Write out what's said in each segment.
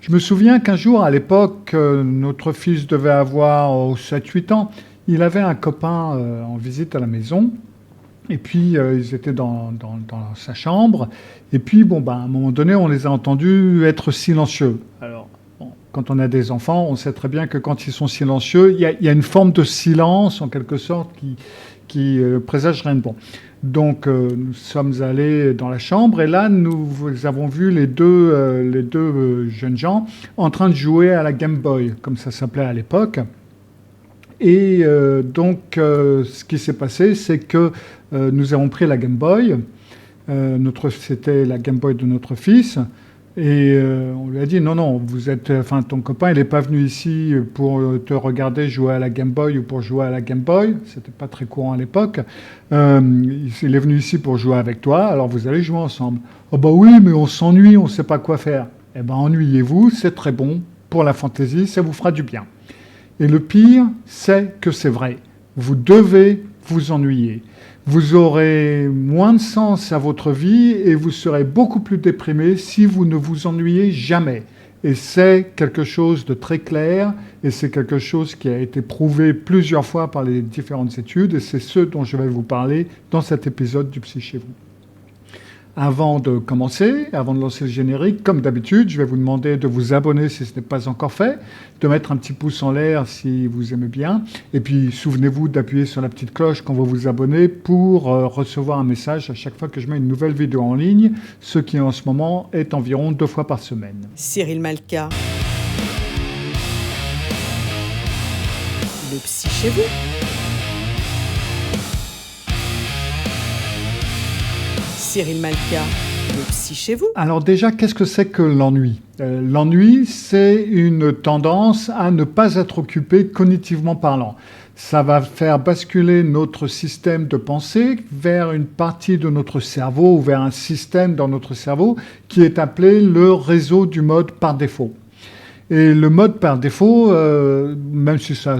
Je me souviens qu'un jour, à l'époque, notre fils devait avoir 7-8 ans. Il avait un copain en visite à la maison. Et puis, ils étaient dans sa chambre. Et puis, bon, ben, à un moment donné, on les a entendus être silencieux. Alors, bon, quand on a des enfants, on sait très bien que quand ils sont silencieux, il y a une forme de silence, en quelque sorte, qui présage rien de bon. Donc, nous sommes allés dans la chambre et là, nous avons vu les deux jeunes gens en train de jouer à la Game Boy, comme ça s'appelait à l'époque. Et donc, ce qui s'est passé, c'est que nous avons pris la Game Boy. C'était la Game Boy de notre fils. Et on lui a dit, non, non, ton copain, il n'est pas venu ici pour te regarder jouer à la Game Boy ou pour jouer à la Game Boy. C'était pas très courant à l'époque. Il est venu ici pour jouer avec toi, alors vous allez jouer ensemble. Oh bah oui, mais on s'ennuie, on ne sait pas quoi faire. Eh ben, ennuyez-vous, c'est très bon pour la fantaisie, ça vous fera du bien. Et le pire, c'est que c'est vrai. Vous devez vous ennuyer. Vous aurez moins de sens à votre vie et vous serez beaucoup plus déprimé si vous ne vous ennuyez jamais. Et c'est quelque chose de très clair et c'est quelque chose qui a été prouvé plusieurs fois par les différentes études et c'est ce dont je vais vous parler dans cet épisode du Psy chez vous. Avant de commencer, avant de lancer le générique, comme d'habitude, je vais vous demander de vous abonner si ce n'est pas encore fait, de mettre un petit pouce en l'air si vous aimez bien, et puis souvenez-vous d'appuyer sur la petite cloche quand vous vous abonnez pour recevoir un message à chaque fois que je mets une nouvelle vidéo en ligne, ce qui en ce moment est environ 2 fois par semaine. Cyril Malka. Le Psy chez vous. Cyril Malka, le Psy chez vous. Alors déjà, qu'est-ce que c'est que l'ennui ? L'ennui, c'est une tendance à ne pas être occupé cognitivement parlant. Ça va faire basculer notre système de pensée vers une partie de notre cerveau ou vers un système dans notre cerveau qui est appelé le réseau du mode par défaut. Et le mode par défaut, même si ça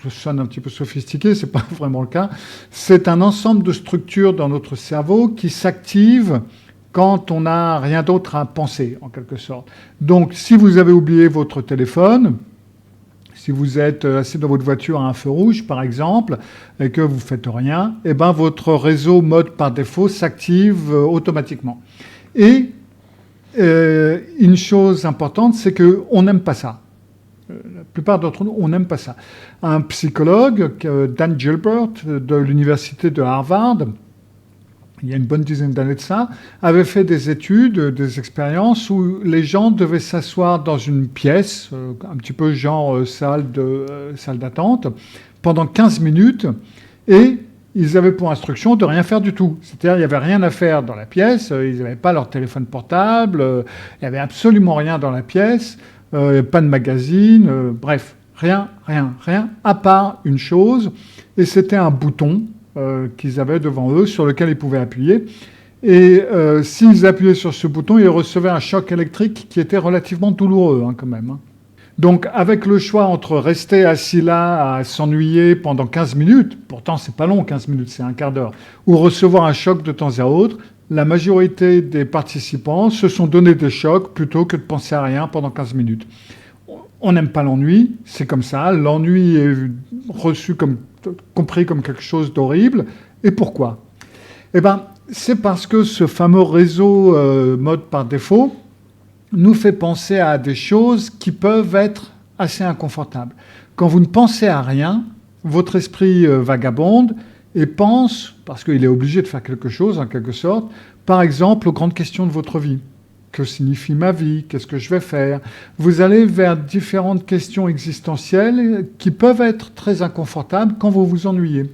sonne un petit peu sophistiqué, c'est pas vraiment le cas, c'est un ensemble de structures dans notre cerveau qui s'activent quand on n'a rien d'autre à penser, en quelque sorte. Donc, si vous avez oublié votre téléphone, si vous êtes assis dans votre voiture à un feu rouge, par exemple, et que vous ne faites rien, eh ben, votre réseau mode par défaut s'active automatiquement. Et une chose importante, c'est qu'on n'aime pas ça. La plupart d'entre nous, on n'aime pas ça. Un psychologue, Dan Gilbert, de l'université de Harvard, il y a une bonne dizaine d'années de ça, avait fait des études, des expériences où les gens devaient s'asseoir dans une pièce, un petit peu genre salle d'attente, pendant 15 minutes, et ils avaient pour instruction de rien faire du tout. C'est-à-dire, il n'y avait rien à faire dans la pièce, ils n'avaient pas leur téléphone portable, il n'y avait absolument rien dans la pièce, pas de magazine, bref, rien, à part une chose, et c'était un bouton qu'ils avaient devant eux, sur lequel ils pouvaient appuyer. Et s'ils appuyaient sur ce bouton, ils recevaient un choc électrique qui était relativement douloureux, quand même. Donc, avec le choix entre rester assis là à s'ennuyer pendant 15 minutes, pourtant c'est pas long, 15 minutes, c'est un quart d'heure, ou recevoir un choc de temps à autre, la majorité des participants se sont donné des chocs plutôt que de penser à rien pendant 15 minutes. On n'aime pas l'ennui, c'est comme ça. L'ennui est compris comme quelque chose d'horrible. Et pourquoi ? Eh bien, c'est parce que ce fameux réseau mode par défaut nous fait penser à des choses qui peuvent être assez inconfortables. Quand vous ne pensez à rien, votre esprit vagabonde et pense, parce qu'il est obligé de faire quelque chose en quelque sorte, par exemple aux grandes questions de votre vie. Que signifie ma vie ? Qu'est-ce que je vais faire ? Vous allez vers différentes questions existentielles qui peuvent être très inconfortables quand vous vous ennuyez.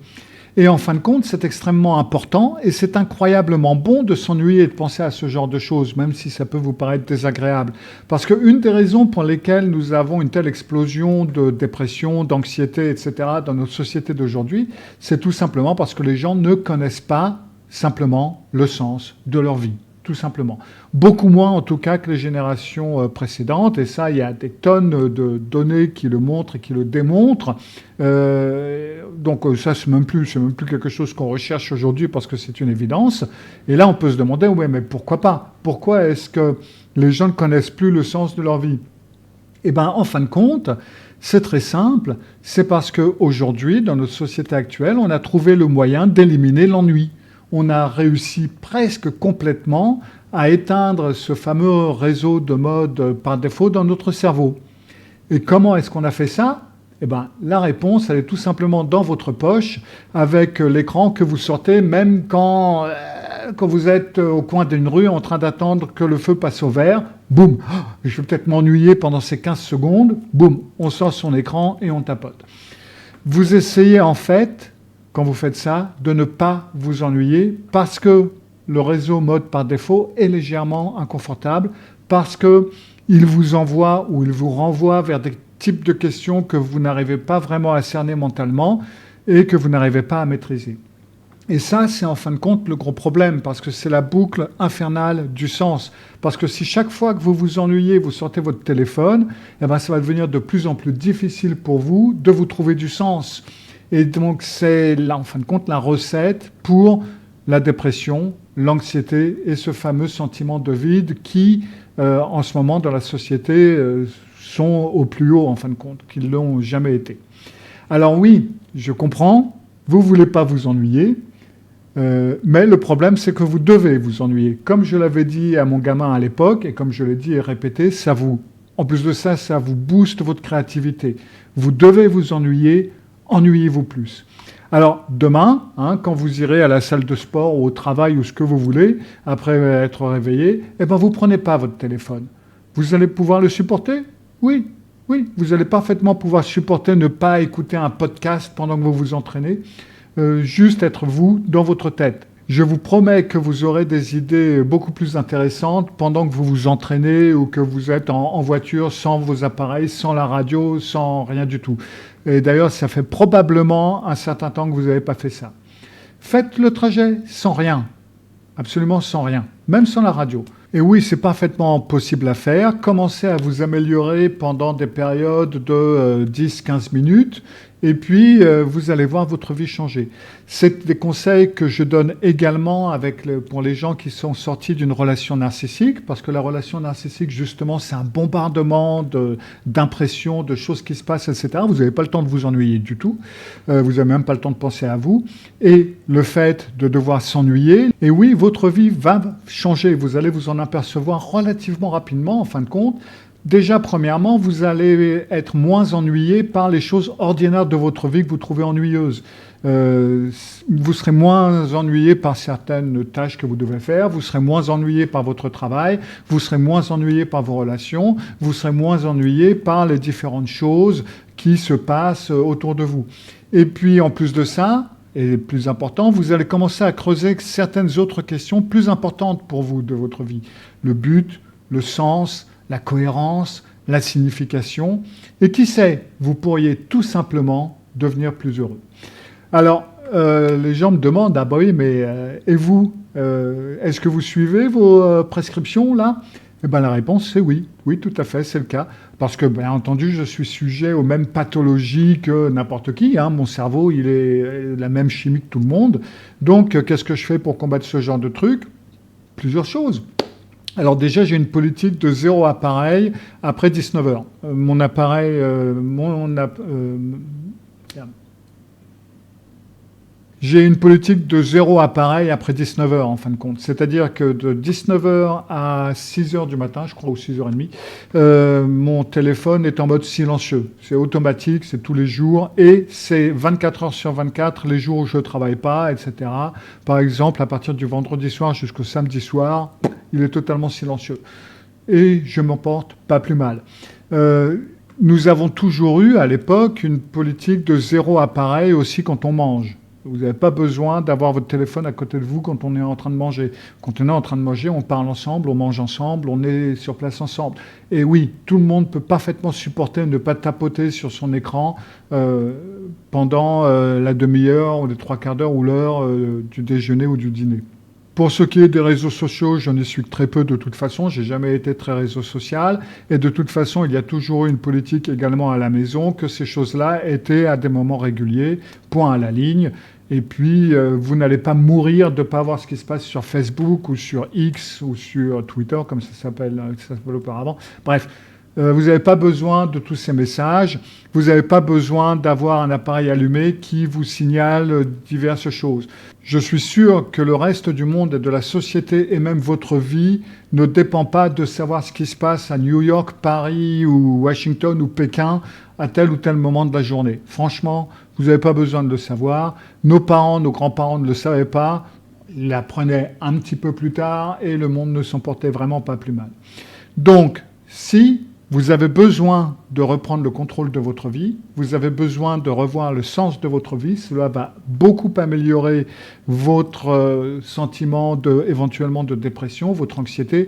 Et en fin de compte, c'est extrêmement important et c'est incroyablement bon de s'ennuyer et de penser à ce genre de choses, même si ça peut vous paraître désagréable. Parce qu'une des raisons pour lesquelles nous avons une telle explosion de dépression, d'anxiété, etc. dans notre société d'aujourd'hui, c'est tout simplement parce que les gens ne connaissent pas simplement le sens de leur vie. Tout simplement. Beaucoup moins, en tout cas, que les générations précédentes. Et ça, il y a des tonnes de données qui le montrent et qui le démontrent. Donc ça, c'est même plus quelque chose qu'on recherche aujourd'hui parce que c'est une évidence. Et là, on peut se demander, ouais, mais pourquoi pas ? Pourquoi est-ce que les gens ne connaissent plus le sens de leur vie ? Eh bien, en fin de compte, c'est très simple. C'est parce qu'aujourd'hui, dans notre société actuelle, on a trouvé le moyen d'éliminer l'ennui. On a réussi presque complètement à éteindre ce fameux réseau de mode par défaut dans notre cerveau. Et comment est-ce qu'on a fait ça? Eh bien, la réponse, elle est tout simplement dans votre poche, avec l'écran que vous sortez, même quand vous êtes au coin d'une rue en train d'attendre que le feu passe au vert. Boum, je vais peut-être m'ennuyer pendant ces 15 secondes. Boum, on sort son écran et on tapote. Vous essayez en fait, quand vous faites ça, de ne pas vous ennuyer parce que le réseau mode par défaut est légèrement inconfortable, parce qu'il vous envoie ou il vous renvoie vers des types de questions que vous n'arrivez pas vraiment à cerner mentalement et que vous n'arrivez pas à maîtriser. Et ça, c'est en fin de compte le gros problème, parce que c'est la boucle infernale du sens. Parce que si chaque fois que vous vous ennuyez, vous sortez votre téléphone, eh ben, ça va devenir de plus en plus difficile pour vous de vous trouver du sens. Et donc, c'est là, en fin de compte, la recette pour la dépression, l'anxiété et ce fameux sentiment de vide qui, en ce moment, dans la société, sont au plus haut, en fin de compte, qu'ils ne l'ont jamais été. Alors oui, je comprends, vous ne voulez pas vous ennuyer, mais le problème, c'est que vous devez vous ennuyer. Comme je l'avais dit à mon gamin à l'époque, et comme je l'ai dit et répété, en plus de ça, ça vous booste votre créativité. Vous devez vous ennuyer, ennuyez-vous plus. Alors, demain, quand vous irez à la salle de sport ou au travail ou ce que vous voulez, après être réveillé, eh ben, vous ne prenez pas votre téléphone. Vous allez pouvoir le supporter? Oui, vous allez parfaitement pouvoir supporter ne pas écouter un podcast pendant que vous vous entraînez, juste être vous dans votre tête. Je vous promets que vous aurez des idées beaucoup plus intéressantes pendant que vous vous entraînez ou que vous êtes en voiture sans vos appareils, sans la radio, sans rien du tout. Et d'ailleurs, ça fait probablement un certain temps que vous n'avez pas fait ça. Faites le trajet sans rien, absolument sans rien, même sans la radio. Et oui, c'est parfaitement possible à faire. Commencez à vous améliorer pendant des périodes de 10-15 minutes et puis vous allez voir votre vie changer. C'est des conseils que je donne également pour les gens qui sont sortis d'une relation narcissique, parce que la relation narcissique, justement, c'est un bombardement d'impressions, de choses qui se passent, etc. Vous n'avez pas le temps de vous ennuyer du tout. Vous n'avez même pas le temps de penser à vous. Et le fait de devoir s'ennuyer, et oui, votre vie va changer. Vous allez vous en apercevoir relativement rapidement, en fin de compte. Déjà, premièrement, vous allez être moins ennuyé par les choses ordinaires de votre vie que vous trouvez ennuyeuses. Vous serez moins ennuyé par certaines tâches que vous devez faire, vous serez moins ennuyé par votre travail, vous serez moins ennuyé par vos relations, vous serez moins ennuyé par les différentes choses qui se passent autour de vous. Et puis, en plus de ça, et plus important, vous allez commencer à creuser certaines autres questions plus importantes pour vous de votre vie. Le but, le sens, la cohérence, la signification. Et qui sait, vous pourriez tout simplement devenir plus heureux. Alors, les gens me demandent, ah bah oui, mais et vous, est-ce que vous suivez vos prescriptions là? Eh bien, la réponse, c'est oui. Oui, tout à fait, c'est le cas. Parce que, bien entendu, je suis sujet aux mêmes pathologies que n'importe qui. Mon cerveau, il est la même chimie que tout le monde. Donc, qu'est-ce que je fais pour combattre ce genre de truc? Plusieurs choses. Alors déjà, j'ai une politique de 0 appareil après 19h. Mon appareil... J'ai une politique de 0 appareil après 19h, en fin de compte. C'est-à-dire que de 19h à 6h du matin, je crois, ou 6h30, mon téléphone est en mode silencieux. C'est automatique, c'est tous les jours, et c'est 24 heures sur 24, les jours où je ne travaille pas, etc. Par exemple, à partir du vendredi soir jusqu'au samedi soir, il est totalement silencieux. Et je m'en porte pas plus mal. Nous avons toujours eu, à l'époque, une politique de 0 appareil aussi quand on mange. Vous n'avez pas besoin d'avoir votre téléphone à côté de vous quand on est en train de manger. Quand on est en train de manger, on parle ensemble, on mange ensemble, on est sur place ensemble. Et oui, tout le monde peut parfaitement supporter ne pas tapoter sur son écran pendant la demi-heure ou les 3/4 d'heure ou l'heure du déjeuner ou du dîner. Pour ce qui est des réseaux sociaux, je n'y suis que très peu de toute façon. J'ai jamais été très réseau social. Et de toute façon, il y a toujours eu une politique également à la maison que ces choses-là étaient à des moments réguliers, point à la ligne. Et puis, vous n'allez pas mourir de ne pas voir ce qui se passe sur Facebook ou sur X ou sur Twitter, comme ça s'appelle auparavant. Bref, Vous n'avez pas besoin de tous ces messages. Vous n'avez pas besoin d'avoir un appareil allumé qui vous signale diverses choses. Je suis sûr que le reste du monde et de la société et même votre vie ne dépend pas de savoir ce qui se passe à New York, Paris ou Washington ou Pékin à tel ou tel moment de la journée. Franchement, vous n'avez pas besoin de le savoir. Nos parents, nos grands-parents ne le savaient pas. Ils l'apprenaient un petit peu plus tard et le monde ne s'en portait vraiment pas plus mal. Donc, si vous avez besoin de reprendre le contrôle de votre vie, vous avez besoin de revoir le sens de votre vie, cela va beaucoup améliorer votre sentiment éventuellement de dépression, votre anxiété.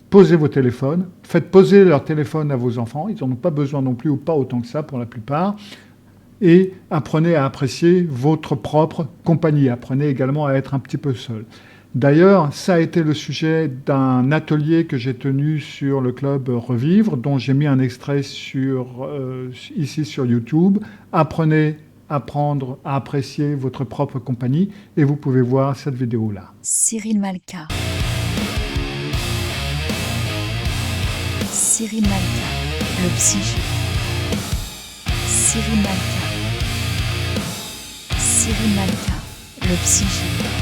Posez vos téléphones, faites poser leur téléphone à vos enfants, ils n'en ont pas besoin non plus ou pas autant que ça pour la plupart, et apprenez à apprécier votre propre compagnie, apprenez également à être un petit peu seul. D'ailleurs, ça a été le sujet d'un atelier que j'ai tenu sur le club Revivre, dont j'ai mis un extrait ici sur YouTube. Apprenez à apprendre à apprécier votre propre compagnie et vous pouvez voir cette vidéo-là. Cyril Malka. Cyril Malka, le psyché. Cyril Malka. Cyril Malka, le psyché.